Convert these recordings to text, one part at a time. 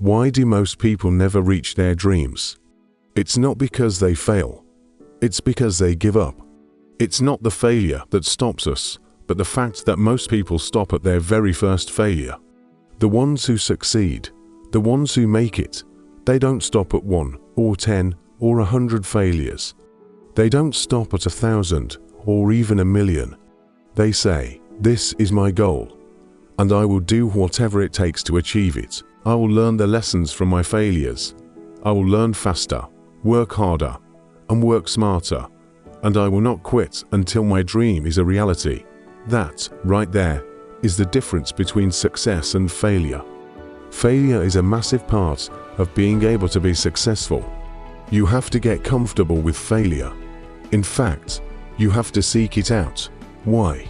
Why do most people never reach their dreams? It's not because they fail. It's because they give up. It's not the failure that stops us, but the fact that most people stop at their very first failure. The ones who succeed, the ones who make it, they don't stop at 1 or 10 or 100 failures. They don't stop at 1,000 or even 1,000,000. They say, "This is my goal, and I will do whatever it takes to achieve it. I will learn the lessons from my failures. I will learn faster, work harder, and work smarter, and I will not quit until my dream is a reality." That, right there, is the difference between success and failure. Failure is a massive part of being able to be successful. You have to get comfortable with failure. In fact, you have to seek it out. Why?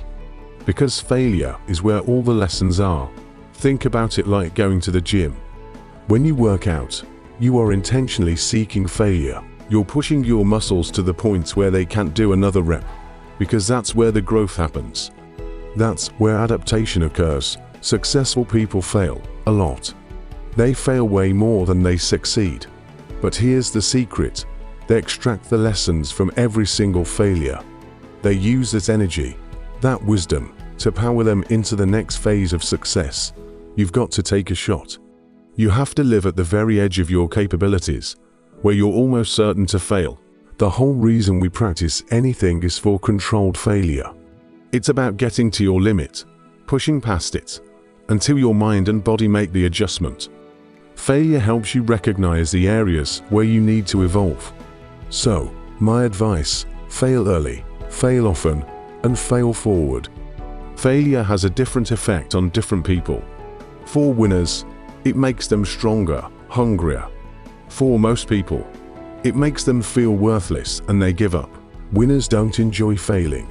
Because failure is where all the lessons are. Think about it like going to the gym. When you work out, you are intentionally seeking failure. You're pushing your muscles to the point where they can't do another rep, because that's where the growth happens. That's where adaptation occurs. Successful people fail a lot. They fail way more than they succeed. But here's the secret. They extract the lessons from every single failure. They use that energy, that wisdom, to power them into the next phase of success. You've got to take a shot. You have to live at the very edge of your capabilities, where you're almost certain to fail. The whole reason we practice anything is for controlled failure. It's about getting to your limit, pushing past it, until your mind and body make the adjustment. Failure helps you recognize the areas where you need to evolve. So, my advice, fail early, fail often, and fail forward. Failure has a different effect on different people. For winners, it makes them stronger, hungrier. For most people, it makes them feel worthless and they give up. Winners don't enjoy failing,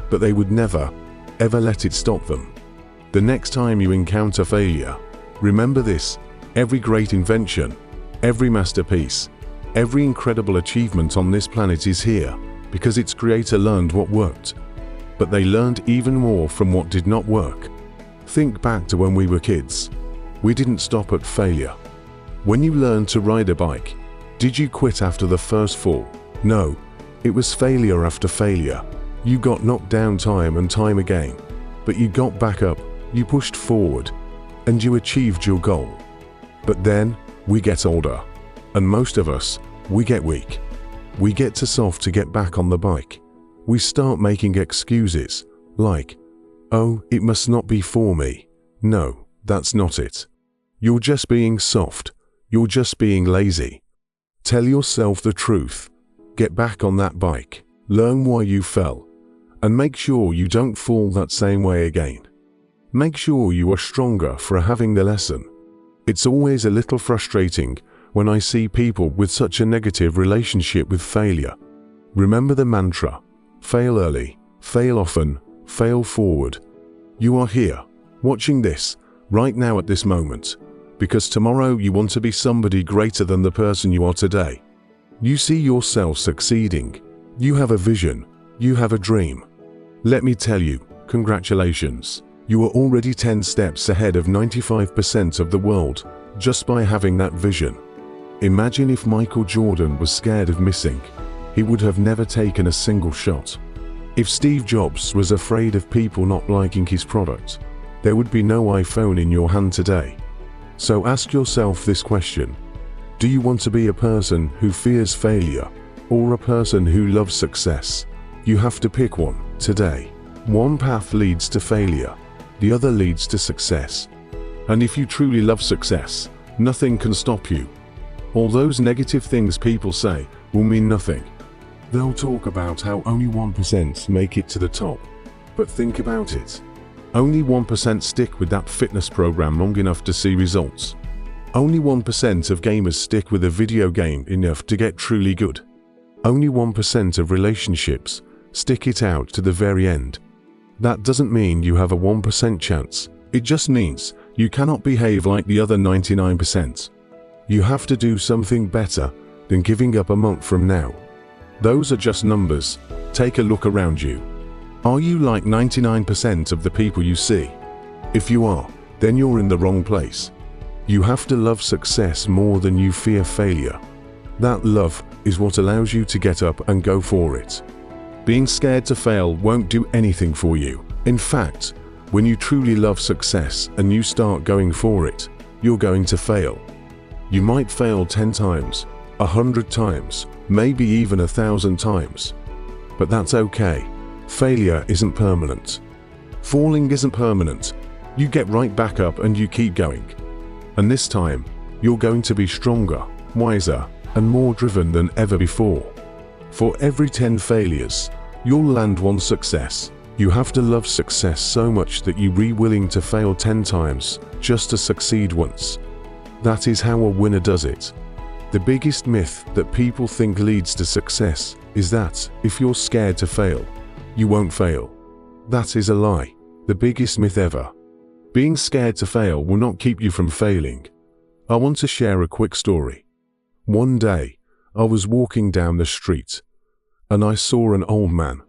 but they would never, ever let it stop them. The next time you encounter failure, remember this: every great invention, every masterpiece, every incredible achievement on this planet is here because its creator learned what worked. But they learned even more from what did not work. Think back to when we were kids. We didn't stop at failure. When you learned to ride a bike, did you quit after the first fall? No, it was failure after failure. You got knocked down time and time again, but you got back up, you pushed forward, and you achieved your goal. But then, we get older, and most of us, we get weak. We get too soft to get back on the bike. We start making excuses, like, "Oh, it must not be for me." No, that's not it. You're just being soft. You're just being lazy. Tell yourself the truth. Get back on that bike. Learn why you fell. And make sure you don't fall that same way again. Make sure you are stronger for having the lesson. It's always a little frustrating when I see people with such a negative relationship with failure. Remember the mantra: fail early, fail often, fail forward. You are here, watching this, right now at this moment, because tomorrow you want to be somebody greater than the person you are today. You see yourself succeeding. You have a vision. You have a dream. Let me tell you, congratulations. You are already 10 steps ahead of 95% of the world, just by having that vision. Imagine if Michael Jordan was scared of missing. He would have never taken a single shot. If Steve Jobs was afraid of people not liking his product, there would be no iPhone in your hand today. So ask yourself this question: do you want to be a person who fears failure, or a person who loves success? You have to pick one today. One path leads to failure, the other leads to success. And if you truly love success, nothing can stop you. All those negative things people say will mean nothing. They'll talk about how only 1% make it to the top. But think about it. Only 1% stick with that fitness program long enough to see results. Only 1% of gamers stick with a video game enough to get truly good. Only 1% of relationships stick it out to the very end. That doesn't mean you have a 1% chance. It just means you cannot behave like the other 99%. You have to do something better than giving up a month from now. Those are just numbers. Take a look around you. Are you like 99% of the people you see? If you are, then you're in the wrong place. You have to love success more than you fear failure. That love is what allows you to get up and go for it. Being scared to fail won't do anything for you. In fact, when you truly love success and you start going for it, you're going to fail. You might fail 10 times, 100 times, maybe even 1,000 times. But that's okay. Failure isn't permanent. Falling isn't permanent. You get right back up and you keep going. And this time, you're going to be stronger, wiser, and more driven than ever before. For every 10 failures, you'll land one success. You have to love success so much that you're willing to fail 10 times just to succeed once. That is how a winner does it. The biggest myth that people think leads to success is that if you're scared to fail, you won't fail. That is a lie. The biggest myth ever. Being scared to fail will not keep you from failing. I want to share a quick story. One day, I was walking down the street, and I saw an old man.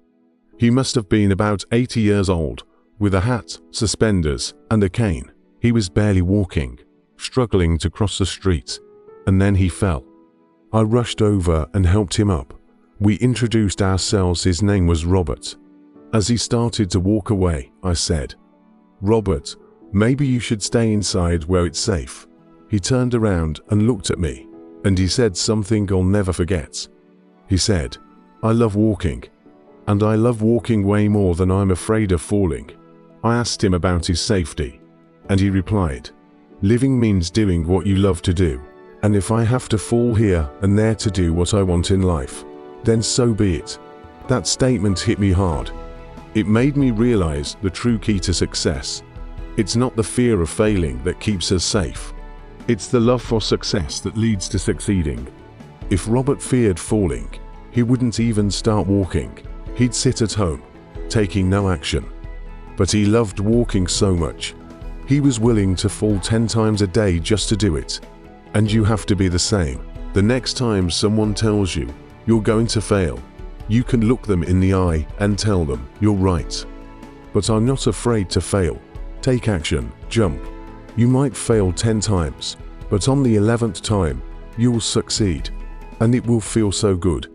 He must have been about 80 years old, with a hat, suspenders, and a cane. He was barely walking, struggling to cross the street, and then he fell. I rushed over and helped him up. We introduced ourselves. His name was Robert. As he started to walk away, I said, "Robert, maybe you should stay inside where it's safe." He turned around and looked at me, and he said something I'll never forget. He said, "I love walking, and I love walking way more than I'm afraid of falling." I asked him about his safety, and he replied, "Living means doing what you love to do, and if I have to fall here and there to do what I want in life, then so be it." That statement hit me hard. It made me realize the true key to success. It's not the fear of failing that keeps us safe. It's the love for success that leads to succeeding. If Robert feared falling, he wouldn't even start walking. He'd sit at home, taking no action. But he loved walking so much, he was willing to fall 10 times a day just to do it. And you have to be the same. The next time someone tells you you're going to fail, you can look them in the eye and tell them, "You're right. But I'm not afraid to fail." Take action, jump. You might fail 10 times, but on the 11th time, you'll succeed. And it will feel so good.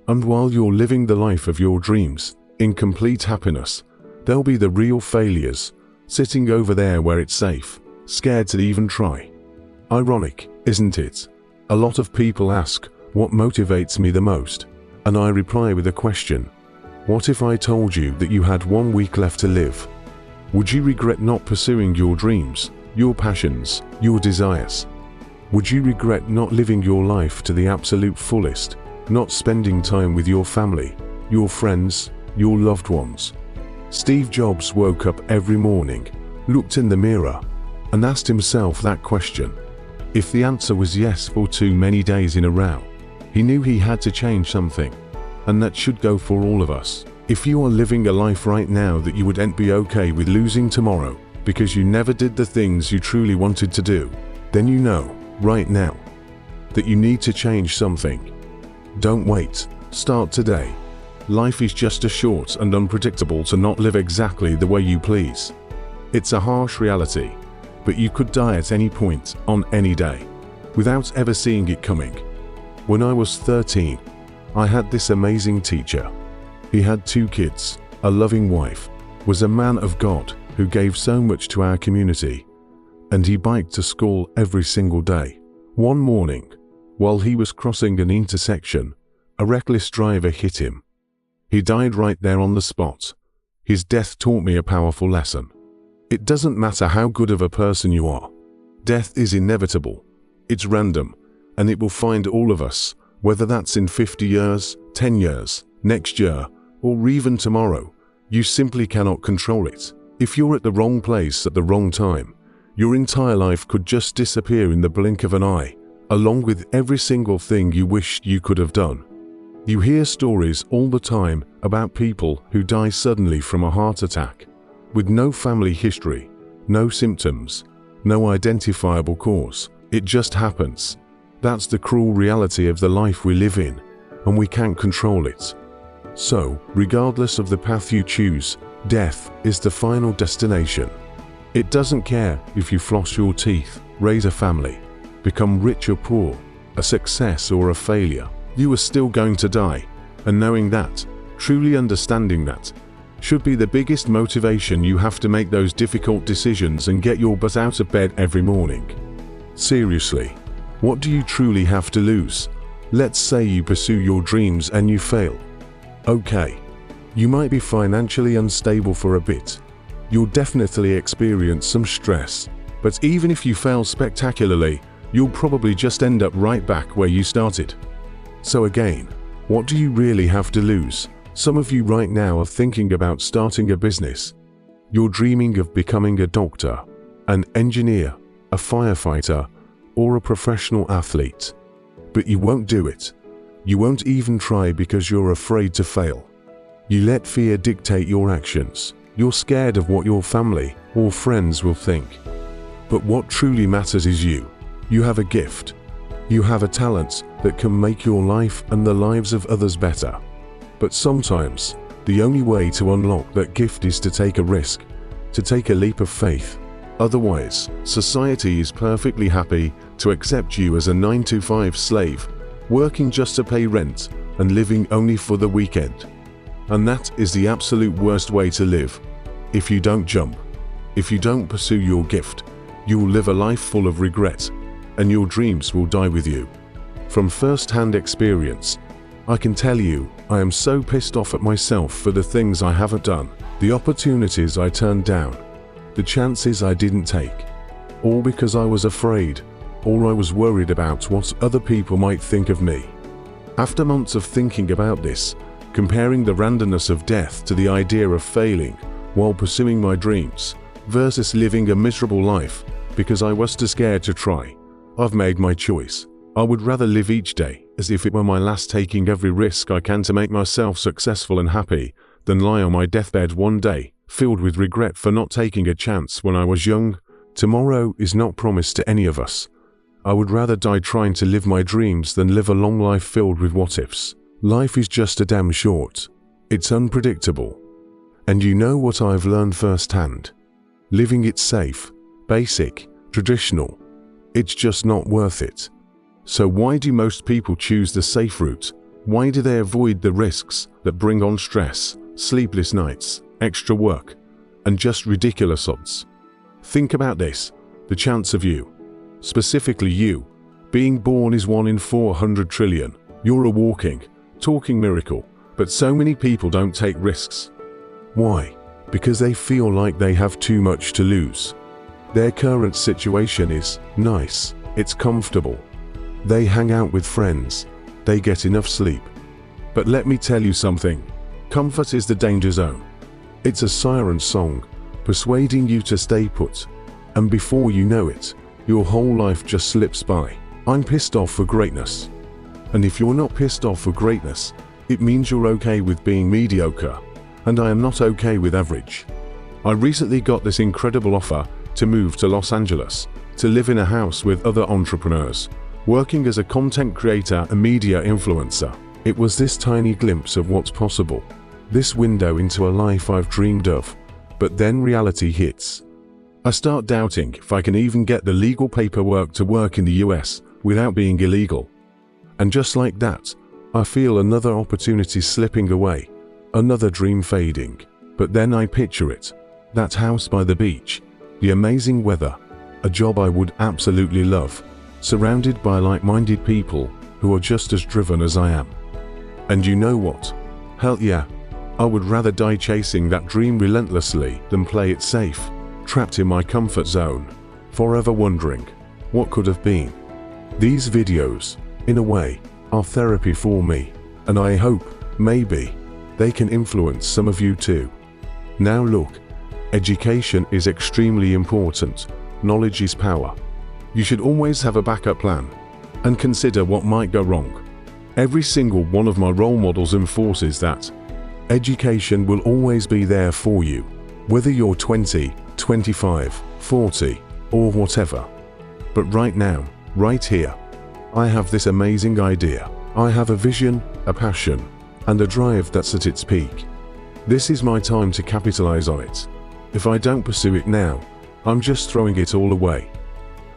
And while you're living the life of your dreams, in complete happiness, there'll be the real failures, sitting over there where it's safe, scared to even try. Ironic, isn't it? A lot of people ask, what motivates me the most? And I reply with a question. What if I told you that you had 1 week left to live? Would you regret not pursuing your dreams, your passions, your desires? Would you regret not living your life to the absolute fullest, not spending time with your family, your friends, your loved ones? Steve Jobs woke up every morning, looked in the mirror, and asked himself that question. If the answer was yes for too many days in a row, he knew he had to change something, and that should go for all of us. If you are living a life right now that you wouldn't be okay with losing tomorrow because you never did the things you truly wanted to do, then you know, right now, that you need to change something. Don't wait, start today. Life is just too short and unpredictable to not live exactly the way you please. It's a harsh reality, but you could die at any point on any day, without ever seeing it coming. When I was 13, I had this amazing teacher. He had 2 kids, a loving wife, was a man of God who gave so much to our community, and he biked to school every single day. One morning, while he was crossing an intersection, a reckless driver hit him. He died right there on the spot. His death taught me a powerful lesson. It doesn't matter how good of a person you are. Death is inevitable. It's random, and it will find all of us, whether that's in 50 years, 10 years, next year, or even tomorrow. You simply cannot control it. If you're at the wrong place at the wrong time, your entire life could just disappear in the blink of an eye, along with every single thing you wished you could have done. You hear stories all the time about people who die suddenly from a heart attack, with no family history, no symptoms, no identifiable cause. It just happens. That's the cruel reality of the life we live in, and we can't control it. So, regardless of the path you choose, death is the final destination. It doesn't care if you floss your teeth, raise a family, become rich or poor, a success or a failure, you are still going to die. And knowing that, truly understanding that, should be the biggest motivation you have to make those difficult decisions and get your butt out of bed every morning. Seriously, what do you truly have to lose? Let's say you pursue your dreams and you fail. Okay, you might be financially unstable for a bit. You'll definitely experience some stress, but even if you fail spectacularly, you'll probably just end up right back where you started. So again, what do you really have to lose? Some of you right now are thinking about starting a business. You're dreaming of becoming a doctor, an engineer, a firefighter, or a professional athlete. But you won't do it. You won't even try because you're afraid to fail. You let fear dictate your actions. You're scared of what your family or friends will think. But what truly matters is you. You have a gift. You have a talent that can make your life and the lives of others better. But sometimes, the only way to unlock that gift is to take a risk, to take a leap of faith. Otherwise, society is perfectly happy to accept you as a 9-to-5 slave, working just to pay rent and living only for the weekend. And that is the absolute worst way to live. If you don't jump, if you don't pursue your gift, you will live a life full of regret, and your dreams will die with you. From first-hand experience, I can tell you, I am so pissed off at myself for the things I haven't done, the opportunities I turned down, the chances I didn't take, all because I was afraid, or I was worried about what other people might think of me. After months of thinking about this, comparing the randomness of death to the idea of failing while pursuing my dreams, versus living a miserable life because I was too scared to try, I've made my choice. I would rather live each day as if it were my last, taking every risk I can to make myself successful and happy, than lie on my deathbed one day, filled with regret for not taking a chance when I was young. Tomorrow is not promised to any of us. I would rather die trying to live my dreams than live a long life filled with what-ifs. Life is just a damn short. It's unpredictable. And you know what I've learned firsthand? Living it safe, basic, traditional. It's just not worth it. So why do most people choose the safe route? Why do they avoid the risks that bring on stress, sleepless nights, extra work, and just ridiculous odds? Think about this. The chance of you, specifically you, being born is 1 in 400 trillion. You're a walking, talking miracle, but so many people don't take risks. Why? Because they feel like they have too much to lose. Their current situation is nice, it's comfortable. They hang out with friends, they get enough sleep. But let me tell you something, comfort is the danger zone. It's a siren song, persuading you to stay put. And before you know it, your whole life just slips by. I'm pissed off for greatness. And if you're not pissed off for greatness, it means you're okay with being mediocre. And I am not okay with average. I recently got this incredible offer to move to Los Angeles, to live in a house with other entrepreneurs, working as a content creator and media influencer. It was this tiny glimpse of what's possible, this window into a life I've dreamed of. But then reality hits. I start doubting if I can even get the legal paperwork to work in the US without being illegal. And just like that, I feel another opportunity slipping away, another dream fading. But then I picture it, that house by the beach, the amazing weather, a job I would absolutely love, surrounded by like-minded people who are just as driven as I am. And you know what? Hell yeah, I would rather die chasing that dream relentlessly than play it safe, trapped in my comfort zone, forever wondering what could have been. These videos, in a way, are therapy for me, and I hope, maybe, they can influence some of you too. Now look, education is extremely important. Knowledge is power. You should always have a backup plan and consider what might go wrong. Every single one of my role models enforces that. Education will always be there for you, whether you're 20, 25, 40, or whatever. But right now, right here, I have this amazing idea. I have a vision, a passion, and a drive that's at its peak. This is my time to capitalize on it. If I don't pursue it now, I'm just throwing it all away.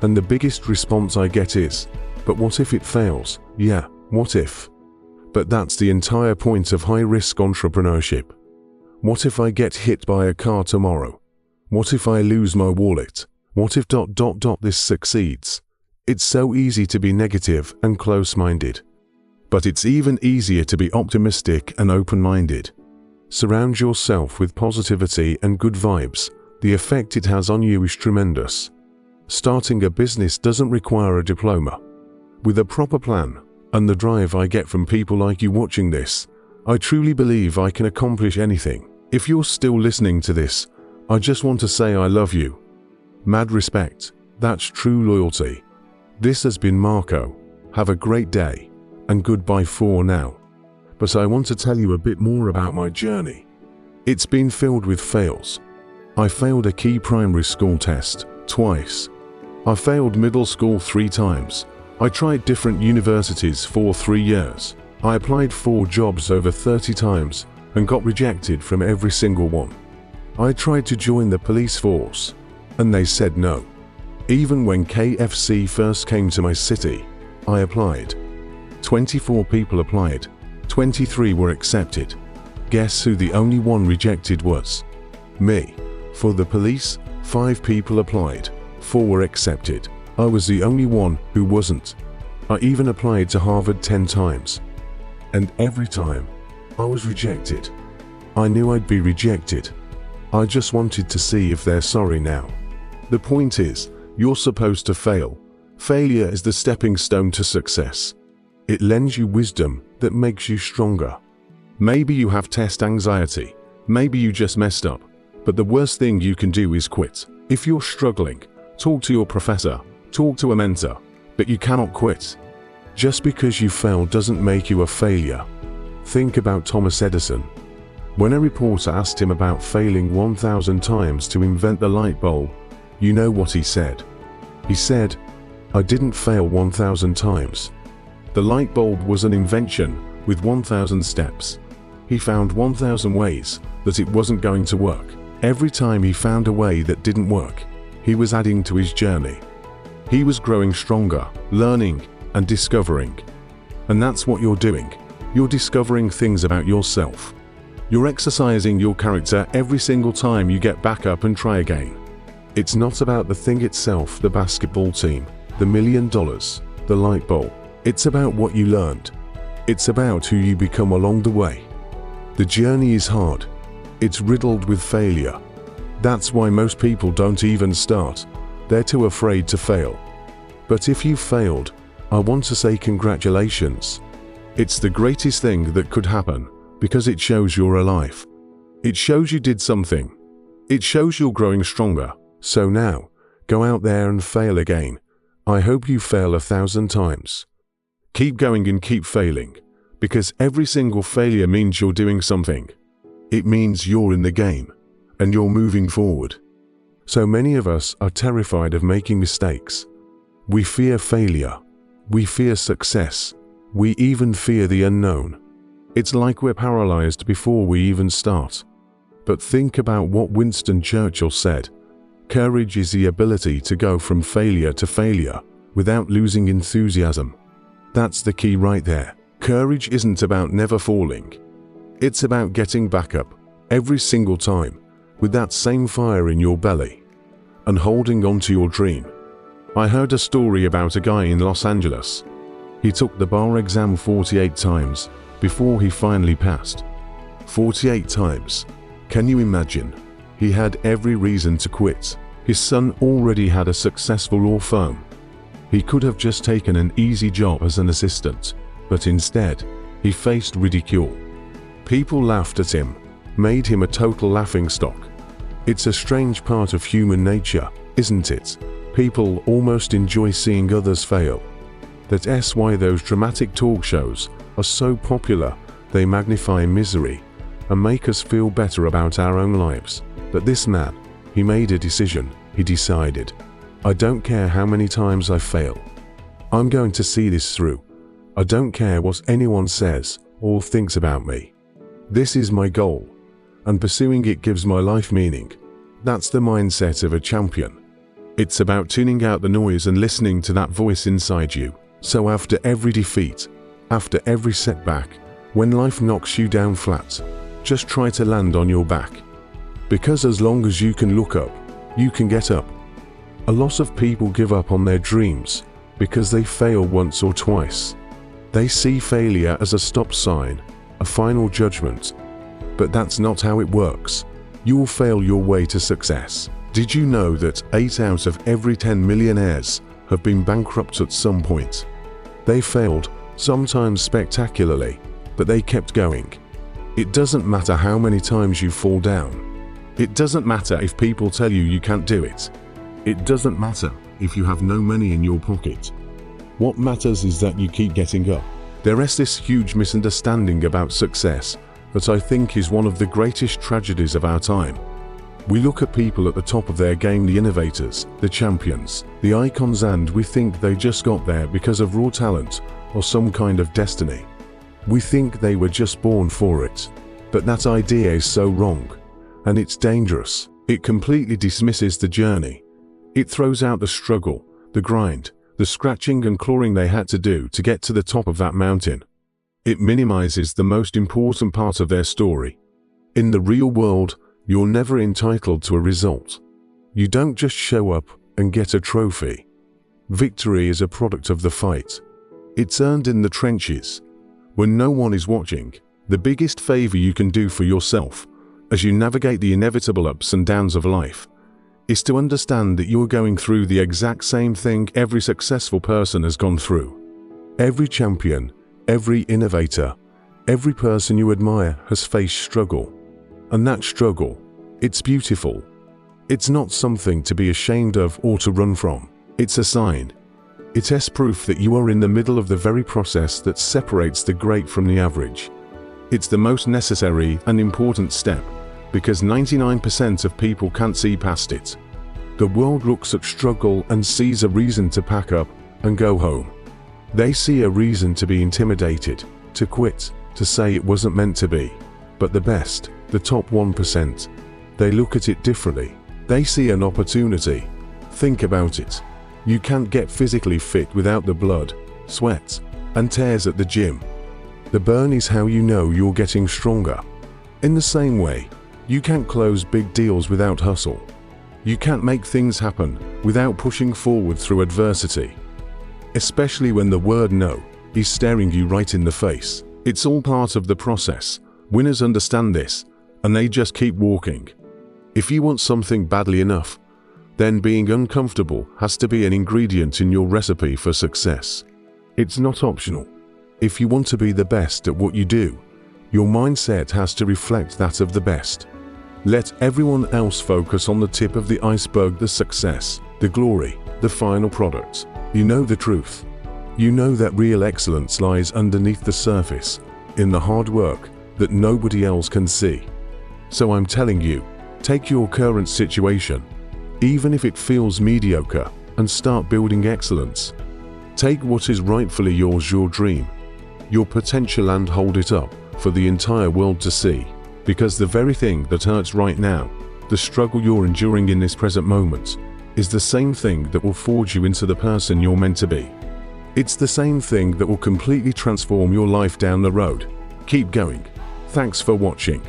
And the biggest response I get is, but what if it fails? Yeah, what if? But that's the entire point of high-risk entrepreneurship. What if I get hit by a car tomorrow? What if I lose my wallet? What if ... this succeeds? It's so easy to be negative and close-minded. But it's even easier to be optimistic and open-minded. Surround yourself with positivity and good vibes. The effect it has on you is tremendous. Starting a business doesn't require a diploma. With a proper plan, and the drive I get from people like you watching this, I truly believe I can accomplish anything. If you're still listening to this, I just want to say I love you. Mad respect. That's true loyalty. This has been Marco. Have a great day, and goodbye for now. But I want to tell you a bit more about my journey. It's been filled with fails. I failed a key primary school test twice. I failed middle school 3 times. I tried different universities for 3 years. I applied for jobs over 30 times and got rejected from every single one. I tried to join the police force, and they said no. Even when KFC first came to my city, I applied. 24 people applied. 23 were accepted. Guess who the only one rejected was? Me. For the police, 5 people applied. 4 were accepted. I was the only one who wasn't. I even applied to Harvard 10 times. And every time, I was rejected. I knew I'd be rejected. I just wanted to see if they're sorry now. The point is, you're supposed to fail. Failure is the stepping stone to success. It lends you wisdom that makes you stronger. Maybe you have test anxiety. Maybe you just messed up. But the worst thing you can do is quit. If you're struggling, talk to your professor, talk to a mentor, but you cannot quit. Just because you failed doesn't make you a failure. Think about Thomas Edison. When a reporter asked him about failing 1,000 times to invent the light bulb, you know what he said? He said, "I didn't fail 1,000 times. The light bulb was an invention with 1,000 steps. He found 1,000 ways that it wasn't going to work. Every time he found a way that didn't work, he was adding to his journey. He was growing stronger, learning, and discovering. And that's what you're doing. You're discovering things about yourself. You're exercising your character every single time you get back up and try again. It's not about the thing itself, the basketball team, the $1 million, the light bulb. It's about what you learned. It's about who you become along the way. The journey is hard. It's riddled with failure. That's why most people don't even start. They're too afraid to fail. But if you failed, I want to say congratulations. It's the greatest thing that could happen because it shows you're alive. It shows you did something. It shows you're growing stronger. So now, go out there and fail again. I hope you fail 1,000 times. Keep going and keep failing, because every single failure means you're doing something. It means you're in the game, and you're moving forward. So many of us are terrified of making mistakes. We fear failure. We fear success. We even fear the unknown. It's like we're paralyzed before we even start. But think about what Winston Churchill said. Courage is the ability to go from failure to failure without losing enthusiasm. That's the key right there. Courage isn't about never falling. It's about getting back up every single time with that same fire in your belly and holding on to your dream. I heard a story about a guy in Los Angeles. He took the bar exam 48 times before he finally passed. 48 times. Can you imagine? He had every reason to quit. His son already had a successful law firm. He could have just taken an easy job as an assistant, but instead, he faced ridicule. People laughed at him, made him a total laughingstock. It's a strange part of human nature, isn't it? People almost enjoy seeing others fail. That's why those dramatic talk shows are so popular. They magnify misery and make us feel better about our own lives. But this man, he made a decision. He decided, I don't care how many times I fail. I'm going to see this through. I don't care what anyone says or thinks about me. This is my goal, and pursuing it gives my life meaning. That's the mindset of a champion. It's about tuning out the noise and listening to that voice inside you. So after every defeat, after every setback, when life knocks you down flat, just try to land on your back. Because as long as you can look up, you can get up. A lot of people give up on their dreams because they fail once or twice. They see failure as a stop sign, a final judgment. But that's not how it works. You will fail your way to success. Did you know that 8 out of every 10 millionaires have been bankrupt at some point? They failed, sometimes spectacularly, but they kept going. It doesn't matter how many times you fall down. It doesn't matter if people tell you you can't do it. It doesn't matter if you have no money in your pocket. What matters is that you keep getting up. There is this huge misunderstanding about success that I think is one of the greatest tragedies of our time. We look at people at the top of their game, the innovators, the champions, the icons, and we think they just got there because of raw talent or some kind of destiny. We think they were just born for it. But that idea is so wrong, and it's dangerous. It completely dismisses the journey. It throws out the struggle, the grind, the scratching and clawing they had to do to get to the top of that mountain. It minimizes the most important part of their story. In the real world, you're never entitled to a result. You don't just show up and get a trophy. Victory is a product of the fight. It's earned in the trenches, when no one is watching. The biggest favor you can do for yourself, as you navigate the inevitable ups and downs of life, is to understand that you're going through the exact same thing every successful person has gone through. Every champion, every innovator, every person you admire has faced struggle. And that struggle, it's beautiful. It's not something to be ashamed of or to run from. It's a sign. It's proof that you are in the middle of the very process that separates the great from the average. It's the most necessary and important step, because 99% of people can't see past it. The world looks at struggle and sees a reason to pack up and go home. They see a reason to be intimidated, to quit, to say it wasn't meant to be. But the best, the top 1%, they look at it differently. They see an opportunity. Think about it. You can't get physically fit without the blood, sweat, and tears at the gym. The burn is how you know you're getting stronger. In the same way, you can't close big deals without hustle. You can't make things happen without pushing forward through adversity. Especially when the word no is staring you right in the face. It's all part of the process. Winners understand this, and they just keep walking. If you want something badly enough, then being uncomfortable has to be an ingredient in your recipe for success. It's not optional. If you want to be the best at what you do, your mindset has to reflect that of the best. Let everyone else focus on the tip of the iceberg, the success, the glory, the final product. You know the truth. You know that real excellence lies underneath the surface, in the hard work that nobody else can see. So I'm telling you, take your current situation, even if it feels mediocre, and start building excellence. Take what is rightfully yours, your dream, your potential, and hold it up for the entire world to see. Because the very thing that hurts right now, the struggle you're enduring in this present moment, is the same thing that will forge you into the person you're meant to be. It's the same thing that will completely transform your life down the road. Keep going. Thanks for watching.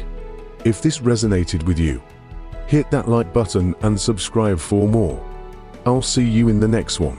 If this resonated with you, hit that like button and subscribe for more. I'll see you in the next one.